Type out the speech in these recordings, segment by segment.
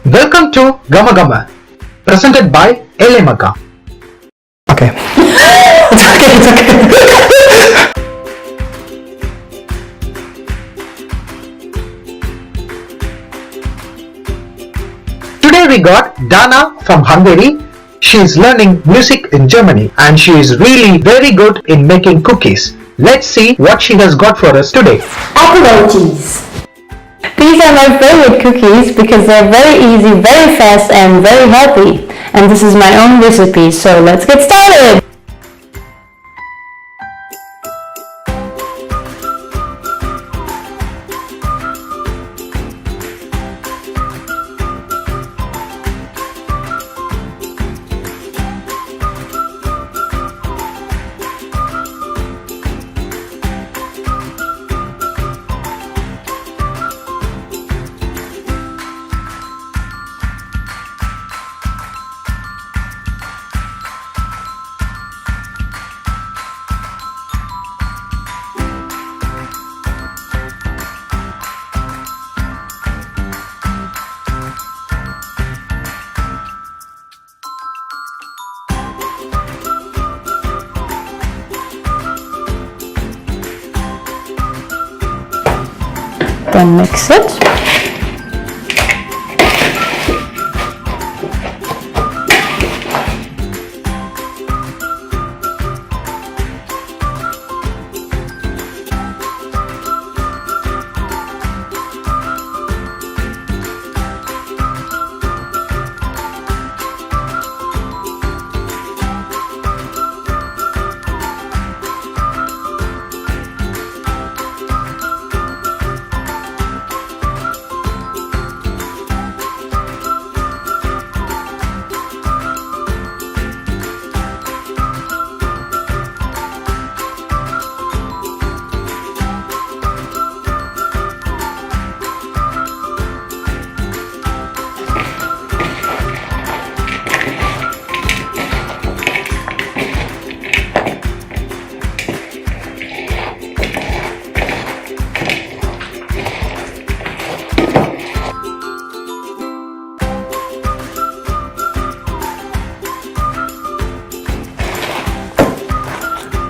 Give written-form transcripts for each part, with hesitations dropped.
Welcome to Gama Gama, presented by Elemaka. Okay. It's okay. Today we got Dana from Hungary. She is learning music in Germany and she is really very good in making cookies. Let's see what she has got for us today. Oaties. These are my favorite cookies because they're very easy, very fast and very healthy. And this is my own recipe, so let's get started! Then mix it.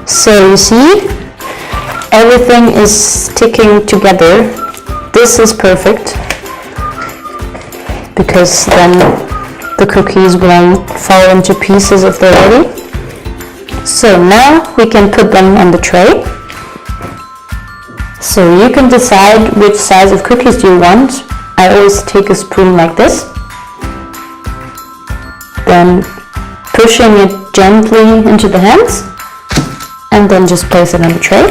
So you see, everything is sticking together. This is perfect because then the cookies won't fall into pieces if they're ready. So now we can put them on the tray. So you can decide which size of cookies you want. I always take a spoon like this, then pushing it gently into the hands, and then just place it on the tray.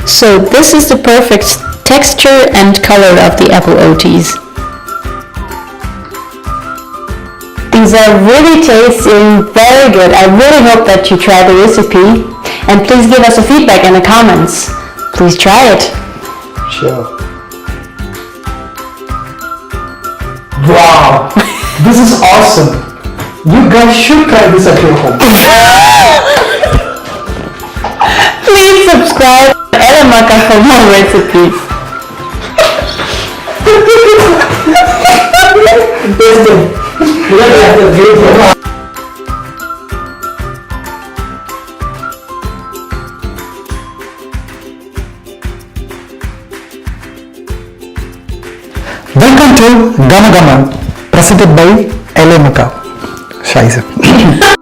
So this is the perfect texture and color of the apple Oaties. These are really tasty and very good. I really hope that you try the recipe, and please give us a feedback in the comments. Please try it. Sure. Wow, this is awesome. You guys should try this at your home. Please subscribe to Elemaka for more recipes. Welcome to Gama Gama, presented by Elemaka. Scheiße.